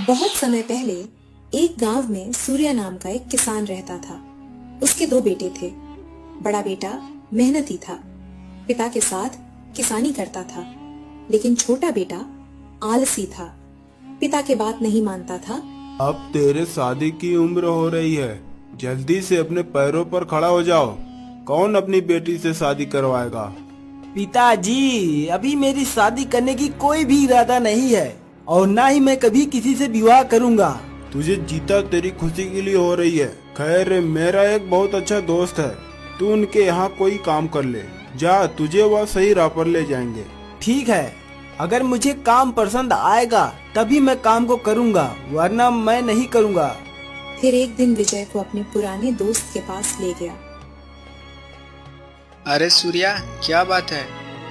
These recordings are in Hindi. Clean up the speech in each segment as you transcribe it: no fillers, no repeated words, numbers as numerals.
बहुत समय पहले एक गांव में सूर्या नाम का एक किसान रहता था। उसके दो बेटे थे। बड़ा बेटा मेहनती था, पिता के साथ किसानी करता था, लेकिन छोटा बेटा आलसी था, पिता के बात नहीं मानता था। अब तेरे शादी की उम्र हो रही है, जल्दी से अपने पैरों पर खड़ा हो जाओ। कौन अपनी बेटी से शादी करवाएगा? पिताजी, अभी मेरी शादी करने की कोई भी इरादा नहीं है और ना ही मैं कभी किसी से विवाह करूंगा। तुझे जीता तेरी खुशी के लिए हो रही है। खैर, मेरा एक बहुत अच्छा दोस्त है, तू उनके यहाँ कोई काम कर ले। जा, तुझे वह सही राह पर ले जाएंगे। ठीक है, अगर मुझे काम पसंद आएगा तभी मैं काम को करूंगा, वरना मैं नहीं करूंगा। फिर एक दिन विजय को अपने पुराने दोस्त के पास ले गया। अरे सूर्या, क्या बात है?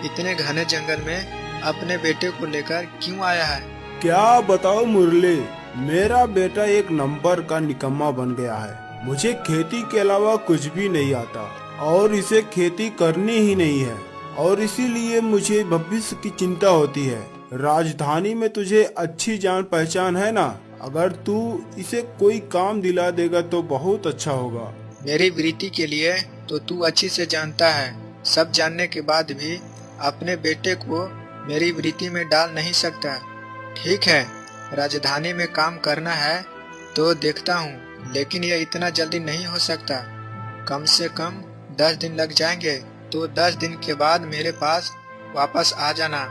इतने घने जंगल में अपने बेटे को लेकर क्यों आया है? क्या बताओ मुरली, मेरा बेटा एक नंबर का निकम्मा बन गया है। मुझे खेती के अलावा कुछ भी नहीं आता और इसे खेती करनी ही नहीं है, और इसीलिए मुझे भविष्य की चिंता होती है। राजधानी में तुझे अच्छी जान पहचान है ना, अगर तू इसे कोई काम दिला देगा तो बहुत अच्छा होगा। मेरी वृत्ति के लिए तो तू अच्छी से जानता है। सब जानने के बाद भी अपने बेटे को मेरी वृत्ति में डाल नहीं सकता। ठीक है, राजधानी में काम करना है तो देखता हूँ, लेकिन यह इतना जल्दी नहीं हो सकता। कम से कम 10 दिन लग जाएंगे, तो 10 दिन के बाद मेरे पास वापस आ जाना।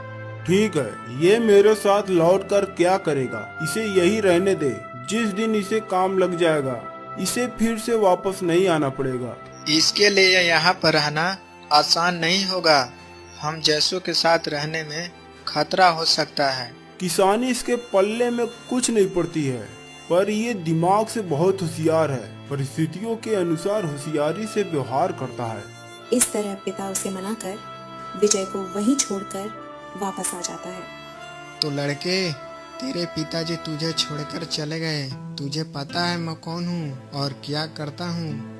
ठीक है, ये मेरे साथ लौट कर क्या करेगा? इसे यही रहने दे। जिस दिन इसे काम लग जाएगा, इसे फिर से वापस नहीं आना पड़ेगा। इसके लिए यहाँ पर रहना आसान नहीं होगा। हम जैसों के साथ रहने में खतरा हो सकता है। किसानी इसके पल्ले में कुछ नहीं पड़ती है, पर ये दिमाग से बहुत होशियार है। परिस्थितियों के अनुसार होशियारी से व्यवहार करता है। इस तरह पिता उसे मनाकर विजय को वहीं छोड़कर वापस आ जाता है। तो लड़के, तेरे पिताजी तुझे छोड़कर चले गए। तुझे पता है मैं कौन हूँ और क्या करता हूँ?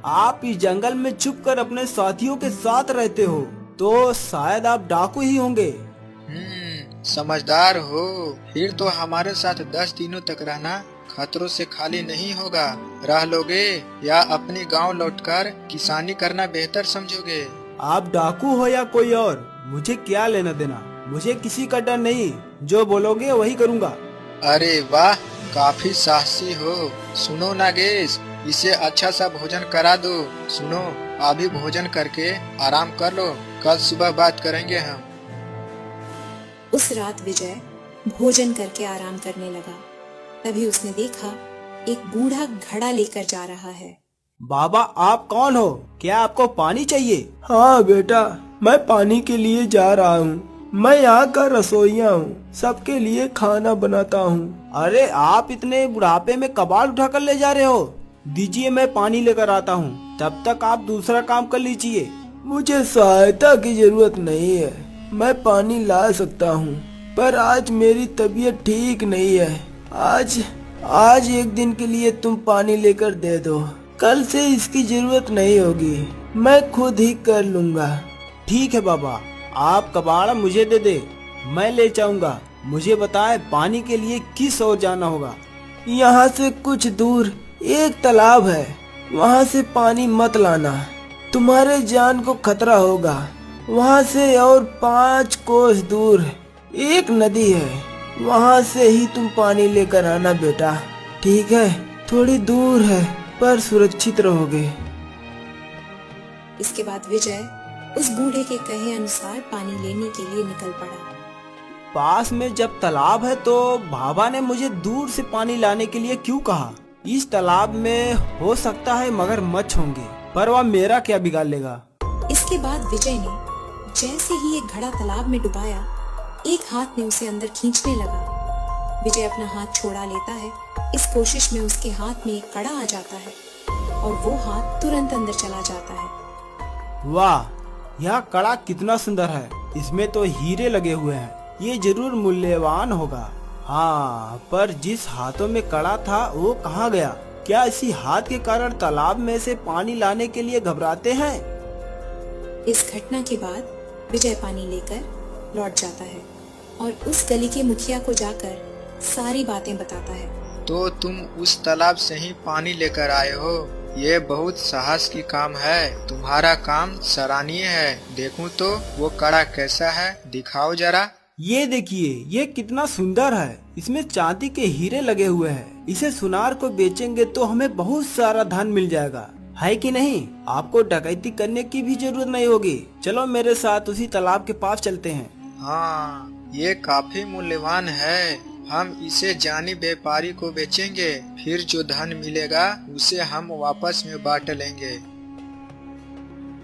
आप इस जंगल में छुप कर अपने साथियों के साथ रहते हो, तो शायद आप डाकू ही होंगे। समझदार हो। फिर तो हमारे साथ 10 दिनों तक रहना खतरों से खाली नहीं होगा। रह लोगे या अपने गांव लौटकर किसानी करना बेहतर समझोगे? आप डाकू हो या कोई और, मुझे क्या लेना देना। मुझे किसी का डर नहीं, जो बोलोगे वही करूँगा। अरे वाह, काफी साहसी हो। सुनो नागेश, इसे अच्छा सा भोजन करा दो। सुनो, अभी भोजन करके आराम कर लो, कल सुबह बात करेंगे हम। उस रात विजय भोजन करके आराम करने लगा। तभी उसने देखा एक बूढ़ा घड़ा लेकर जा रहा है। बाबा, आप कौन हो? क्या आपको पानी चाहिए? हाँ बेटा, मैं पानी के लिए जा रहा हूँ। मैं यहाँ का रसोइया हूँ, सबके लिए खाना बनाता हूँ। अरे, आप इतने बुढ़ापे में कबाड़ उठा कर ले जा रहे हो? दीजिए, मैं पानी लेकर आता हूँ, तब तक आप दूसरा काम कर लीजिए। मुझे सहायता की जरूरत नहीं है, मैं पानी ला सकता हूँ, पर आज मेरी तबीयत ठीक नहीं है। आज एक दिन के लिए तुम पानी लेकर दे दो, कल से इसकी जरूरत नहीं होगी, मैं खुद ही कर लूँगा। ठीक है बाबा, आप कबाड़ा मुझे दे दे, मैं ले जाऊंगा। मुझे बताए पानी के लिए किस ओर जाना होगा? यहाँ से कुछ दूर एक तालाब है, वहाँ से पानी मत लाना, तुम्हारे जान को खतरा होगा। वहाँ से और 5 कोस दूर एक नदी है, वहाँ से ही तुम पानी लेकर आना बेटा। ठीक है, थोड़ी दूर है पर सुरक्षित रहोगे। इसके बाद विजय उस बूढ़े के कहे अनुसार पानी लेने के लिए निकल पड़ा। पास में जब तालाब है तो बाबा ने मुझे दूर से पानी लाने के लिए क्यों कहा? इस तालाब में हो सकता है मगरमच्छ होंगे, पर वह मेरा क्या बिगाड़ लेगा। इसके बाद विजय ने जैसे ही एक घड़ा तालाब में डुबाया, एक हाथ ने उसे अंदर खींचने लगा। विजय अपना हाथ छोड़ा लेता है। इस कोशिश में उसके हाथ में एक कड़ा आ जाता है और वो हाथ तुरंत अंदर चला जाता है। वाह, यह कड़ा कितना सुंदर है, इसमें तो हीरे लगे हुए हैं, ये जरूर मूल्यवान होगा। हाँ, पर जिस हाथों में कड़ा था वो कहाँ गया? क्या इसी हाथ के कारण तालाब में से पानी लाने के लिए घबराते हैं? इस घटना के बाद विजय पानी लेकर लौट जाता है और उस गली के मुखिया को जाकर सारी बातें बताता है। तो तुम उस तालाब से ही पानी लेकर आए हो? ये बहुत साहस की काम है। तुम्हारा काम सराहनीय है। देखूं तो वो कड़ा कैसा है, दिखाओ जरा। ये देखिए, ये कितना सुंदर है। इसमें चांदी के हीरे लगे हुए हैं। इसे सुनार को बेचेंगे तो हमें बहुत सारा धन मिल जाएगा, है कि नहीं? आपको डकैती करने की भी जरूरत नहीं होगी। चलो मेरे साथ उसी तालाब के पास चलते हैं। हाँ, ये काफी मूल्यवान है। हम इसे जानी व्यापारी को बेचेंगे, फिर जो धन मिलेगा उसे हम वापस में बांट लेंगे।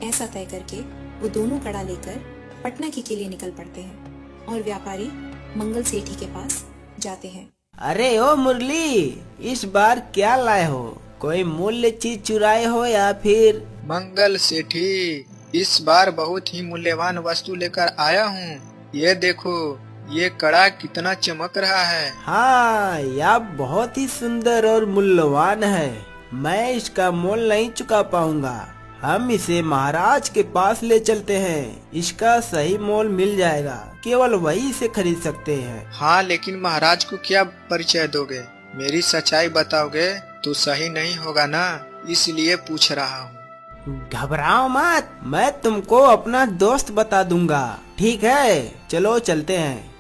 ऐसा तय करके वो दोनों कड़ा लेकर पटना के लिए निकल पड़ते हैं और व्यापारी मंगल सेठी के पास जाते हैं। अरे ओ मुरली, इस बार क्या लाए हो? कोई मूल्य चीज चुराए हो या फिर? मंगल सेठी, इस बार बहुत ही मूल्यवान वस्तु लेकर आया हूँ। ये देखो, ये कड़ा कितना चमक रहा है। हाँ, यह बहुत ही सुंदर और मूल्यवान है। मैं इसका मोल नहीं चुका पाऊंगा। हम इसे महाराज के पास ले चलते हैं। इसका सही मोल मिल जाएगा। केवल वही इसे खरीद सकते हैं। हाँ, लेकिन महाराज को क्या परिचय दोगे? मेरी सच्चाई बताओगे तो सही नहीं होगा ना, इसलिए पूछ रहा हूँ। घबराओ मत, मैं तुमको अपना दोस्त बता दूंगा। ठीक है, चलो चलते हैं।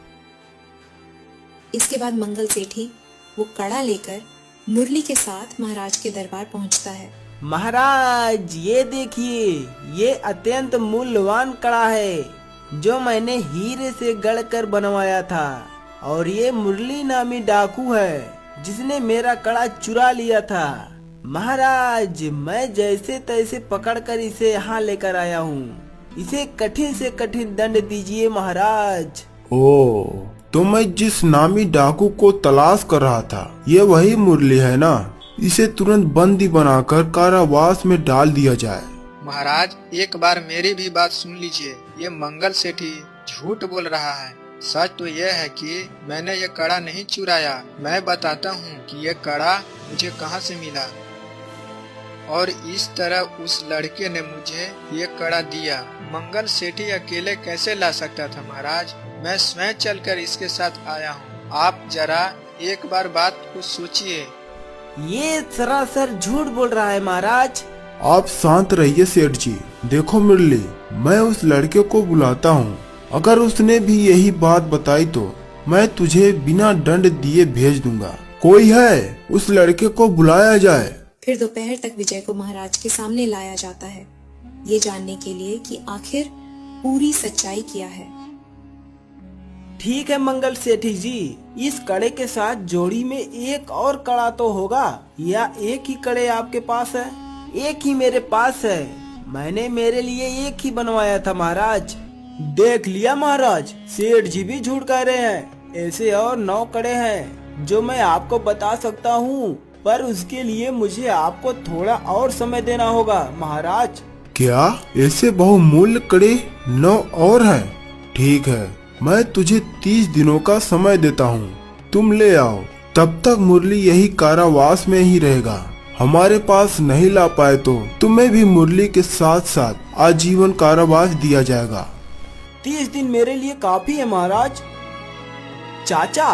इसके बाद मंगल सेठी वो कड़ा लेकर मुरली के साथ महाराज के दरबार पहुंचता है। महाराज, ये देखिए, ये अत्यंत मूल्यवान कड़ा है जो मैंने हीरे से गढ़कर बनवाया था। और ये मुरली नामी डाकू है जिसने मेरा कड़ा चुरा लिया था। महाराज, मैं जैसे तैसे पकड़कर इसे यहाँ लेकर आया हूँ। इसे कठिन से कठिन दंड दीजिए महाराज। ओ, तो मैं जिस नामी डाकू को तलाश कर रहा था, ये वही मुरली है ना? इसे तुरंत बंदी बनाकर कारावास में डाल दिया जाए। महाराज, एक बार मेरी भी बात सुन लीजिए। ये मंगल सेठी झूठ बोल रहा है। सच तो यह है कि मैंने ये कड़ा नहीं चुराया। मैं बताता हूँ कि ये कड़ा मुझे कहाँ से मिला। और इस तरह उस लड़के ने मुझे ये कड़ा दिया। मंगल सेठी अकेले कैसे ला सकता था महाराज? मैं स्वयं चलकर इसके साथ आया हूँ। आप जरा एक बार बात को सोचिए। ये सरासर झूठ बोल रहा है महाराज। आप शांत रहिए सेठ जी। देखो मुरली, मैं उस लड़के को बुलाता हूँ। अगर उसने भी यही बात बताई तो मैं तुझे बिना दंड दिए भेज दूंगा। कोई है, उस लड़के को बुलाया जाए। फिर दोपहर तक विजय को महाराज के सामने लाया जाता है, ये जानने के लिए कि आखिर पूरी सच्चाई क्या है। ठीक है मंगल सेठी जी, इस कड़े के साथ जोड़ी में एक और कड़ा तो होगा, या एक ही कड़े आपके पास है? एक ही मेरे पास है। मैंने मेरे लिए एक ही बनवाया था महाराज। देख लिया महाराज, सेठ जी भी झूठ कह रहे हैं। ऐसे और 9 कड़े हैं जो मैं आपको बता सकता हूँ, पर उसके लिए मुझे आपको थोड़ा और समय देना होगा महाराज। क्या ऐसे बहुमूल्य कड़े 9 और हैं? ठीक है, मैं तुझे 30 दिनों का समय देता हूँ। तुम ले आओ। तब तक मुरली यही कारावास में ही रहेगा। हमारे पास नहीं ला पाए तो तुम्हें भी मुरली के साथ साथ आजीवन कारावास दिया जाएगा। 30 दिन मेरे लिए काफी है महाराज। चाचा,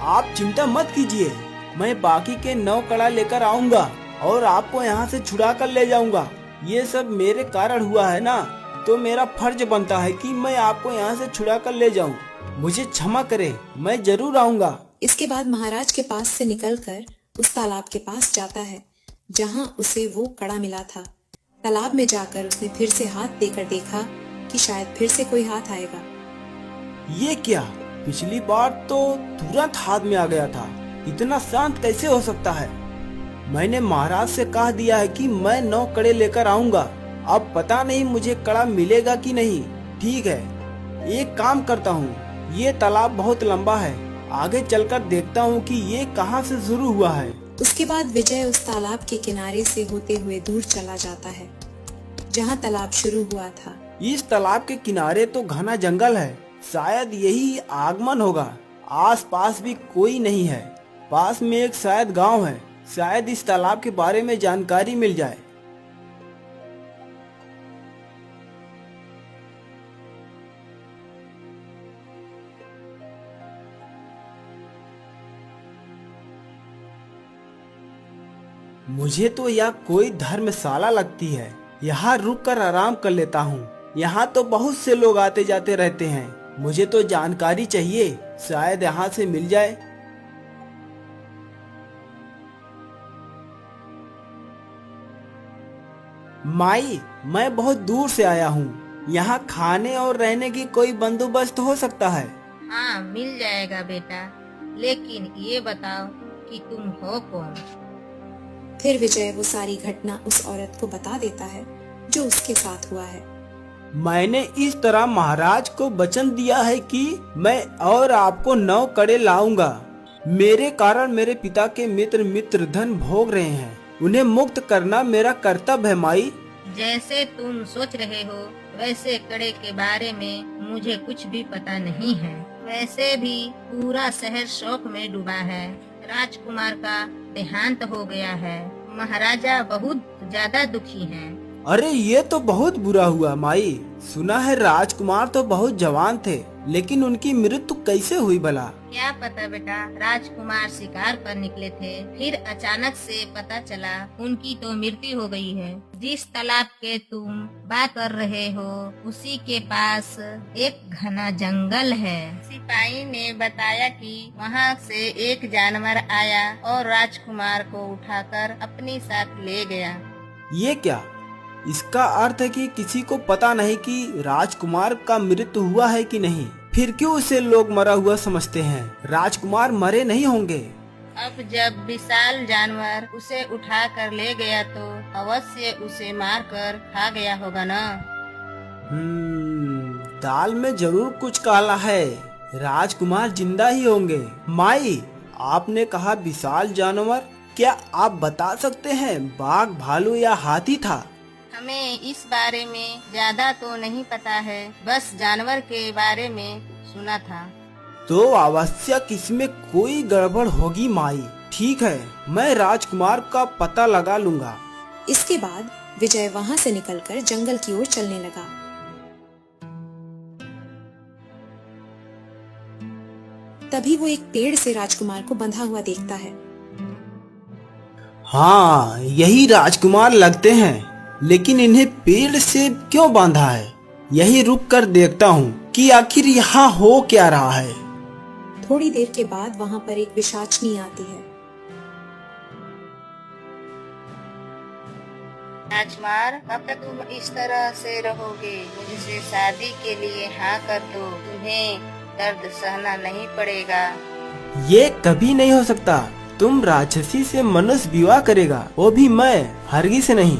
आप चिंता मत कीजिए, मैं बाकी के 9 कड़ा लेकर आऊंगा और आपको यहाँ से छुड़ा कर ले जाऊंगा। ये सब मेरे कारण हुआ है ना, तो मेरा फर्ज बनता है कि मैं आपको यहाँ से छुड़ा कर ले जाऊं। मुझे क्षमा करें, मैं जरूर आऊंगा। इसके बाद महाराज के पास से निकलकर उस तालाब के पास जाता है जहाँ उसे वो कड़ा मिला था। तालाब में जाकर उसने फिर से हाथ देकर देखा कि शायद फिर से कोई हाथ आएगा। ये क्या, पिछली बार तो तुरंत हाथ में आ गया था, इतना शांत कैसे हो सकता है? मैंने महाराज से कह दिया है कि मैं 9 कड़े लेकर आऊंगा। अब पता नहीं मुझे कड़ा मिलेगा कि नहीं। ठीक है, एक काम करता हूँ, ये तालाब बहुत लंबा है, आगे चलकर देखता हूँ कि ये कहाँ से शुरू हुआ है। उसके बाद विजय उस तालाब के किनारे से होते हुए दूर चला जाता है जहाँ तालाब शुरू हुआ था। इस तालाब के किनारे तो घना जंगल है, शायद यही आगमन होगा। आसपास भी कोई नहीं है। पास में एक शायद गांव है, शायद इस तालाब के बारे में जानकारी मिल जाए। मुझे तो यह कोई धर्मशाला लगती है। यहाँ रुक कर आराम कर लेता हूँ। यहाँ तो बहुत से लोग आते जाते रहते हैं। मुझे तो जानकारी चाहिए, शायद यहाँ से मिल जाए। माई, मैं बहुत दूर से आया हूँ। यहाँ खाने और रहने की कोई बंदोबस्त हो सकता है? हाँ, मिल जाएगा बेटा, लेकिन ये बताओ कि तुम हो कौन? फिर विजय वो सारी घटना उस औरत को बता देता है जो उसके साथ हुआ है। मैंने इस तरह महाराज को वचन दिया है कि मैं और आपको 9 कड़े लाऊंगा। मेरे कारण मेरे पिता के मित्र धन भोग रहे हैं। उन्हें मुक्त करना मेरा कर्तव्य है माई। जैसे तुम सोच रहे हो वैसे कड़े के बारे में मुझे कुछ भी पता नहीं है। वैसे भी पूरा शहर शोक में डूबा है। राजकुमार का देहांत हो गया है। महाराजा बहुत ज्यादा दुखी हैं। अरे ये तो बहुत बुरा हुआ माई। सुना है राजकुमार तो बहुत जवान थे, लेकिन उनकी मृत्यु कैसे हुई भला? क्या पता बेटा, राजकुमार शिकार पर निकले थे, फिर अचानक से पता चला उनकी तो मृत्यु हो गई है। जिस तालाब के तुम बात कर रहे हो उसी के पास एक घना जंगल है। सिपाही ने बताया कि वहाँ से एक जानवर आया और राजकुमार को उठाकर अपने साथ ले गया। ये क्या? इसका अर्थ है कि किसी को पता नहीं कि राजकुमार का मृत्यु हुआ है कि नहीं। फिर क्यों उसे लोग मरा हुआ समझते हैं? राजकुमार मरे नहीं होंगे। अब जब विशाल जानवर उसे उठा कर ले गया तो अवश्य उसे मार कर खा गया होगा ना। दाल में जरूर कुछ काला है। राजकुमार जिंदा ही होंगे। माई, आपने कहा विशाल जानवर, क्या आप बता सकते हैं बाघ, भालू या हाथी था? हमें इस बारे में ज्यादा तो नहीं पता है, बस जानवर के बारे में सुना था। तो आवश्यक इसमें कोई गड़बड़ होगी माई। ठीक है, मैं राजकुमार का पता लगा लूंगा। इसके बाद विजय वहाँ से निकलकर जंगल की ओर चलने लगा। तभी वो एक पेड़ से राजकुमार को बंधा हुआ देखता है। हाँ, यही राजकुमार लगते हैं, लेकिन इन्हें पेड़ से क्यों बांधा है? यही रुक कर देखता हूँ कि आखिर यहाँ हो क्या रहा है। थोड़ी देर के बाद वहाँ पर एक पिशाचनी आती है। राजकुमार, कब तक तुम इस तरह से रहोगे? मुझसे शादी के लिए हाँ कर दो, तुम्हें दर्द सहना नहीं पड़ेगा। ये कभी नहीं हो सकता। तुम राक्षसी से मनुष्य विवाह करेगा, वो भी मैं, हरगिज से नहीं।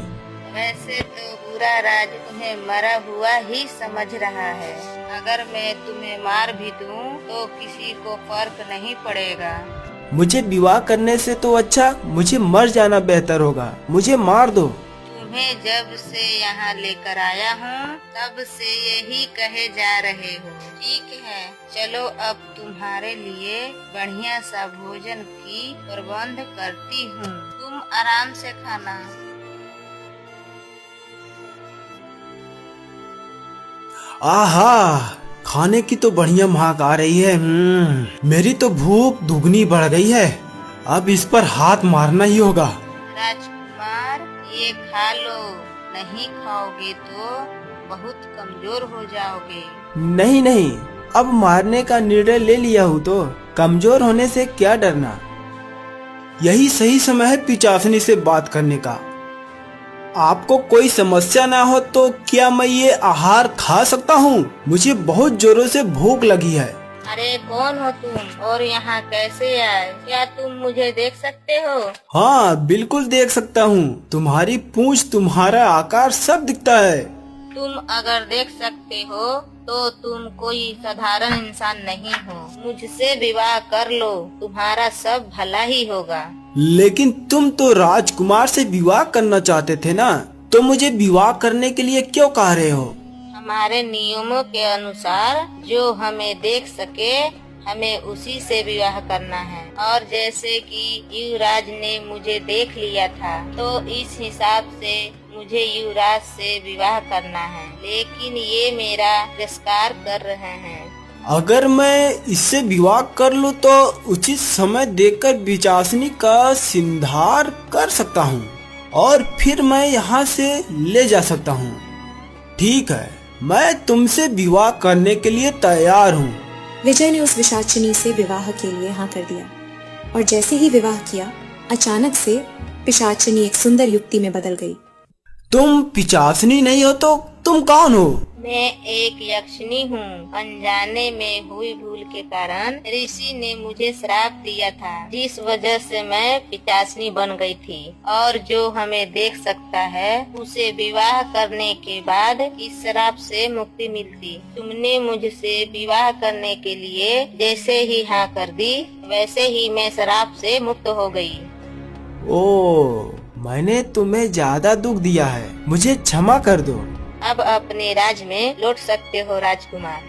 वैसे तो पूरा राज तुम्हें मरा हुआ ही समझ रहा है। अगर मैं तुम्हें मार भी दूं तो किसी को फर्क नहीं पड़ेगा। मुझे विवाह करने से तो अच्छा मुझे मर जाना बेहतर होगा। मुझे मार दो। तुम्हें जब से यहाँ लेकर आया हूँ तब से यही कहे जा रहे हो। ठीक है, चलो अब तुम्हारे लिए बढ़िया सा भोजन की प्रबंध करती हूँ, तुम आराम से खाना। आहा, खाने की तो बढ़िया महक आ रही है। मेरी तो भूख दुगनी बढ़ गई है। अब इस पर हाथ मारना ही होगा। राजकुमार, ये खा लो, नहीं खाओगे तो बहुत कमजोर हो जाओगे। नहीं नहीं, अब मारने का निर्णय ले लिया हूँ तो कमजोर होने से क्या डरना। यही सही समय है पिचासनी से बात करने का। आपको कोई समस्या ना हो तो क्या मैं ये आहार खा सकता हूँ? मुझे बहुत जोरों से भूख लगी है। अरे कौन हो तुम और यहाँ कैसे आए? क्या तुम मुझे देख सकते हो? हाँ, बिल्कुल देख सकता हूँ। तुम्हारी पूंछ, तुम्हारा आकार सब दिखता है। तुम अगर देख सकते हो तो तुम कोई साधारण इंसान नहीं हो। मुझसे विवाह कर लो, तुम्हारा सब भला ही होगा। लेकिन तुम तो राजकुमार से विवाह करना चाहते थे ना, तो मुझे विवाह करने के लिए क्यों कह रहे हो? हमारे नियमों के अनुसार जो हमें देख सके हमें उसी से विवाह करना है। और जैसे कि युवराज ने मुझे देख लिया था तो इस हिसाब से मुझे युवराज से विवाह करना है। लेकिन ये मेरा तिरस्कार कर रहे हैं। अगर मैं इससे विवाह कर लूं तो उचित समय देखकर बिचासनी का सिंधार कर सकता हूं और फिर मैं यहाँ से ले जा सकता हूँ। ठीक है, मैं तुमसे विवाह करने के लिए तैयार हूँ। विजय ने उस पिशाचिनी से विवाह के लिए हाँ कर दिया और जैसे ही विवाह किया अचानक से पिशाचिनी एक सुंदर युक्ति में बदल गई। तुम पिचासनी नहीं हो तो तुम कौन हो? मैं एक यक्षिणी हूँ। अनजाने में हुई भूल के कारण ऋषि ने मुझे श्राप दिया था, जिस वजह से मैं पिचासनी बन गई थी। और जो हमें देख सकता है उसे विवाह करने के बाद इस श्राप से मुक्ति मिलती। तुमने मुझसे विवाह करने के लिए जैसे ही हाँ कर दी वैसे ही मैं श्राप से मुक्त हो गई। ओ, मैंने तुम्हें ज्यादा दुख दिया है, मुझे क्षमा कर दो। अब अपने राज में लौट सकते हो राजकुमार।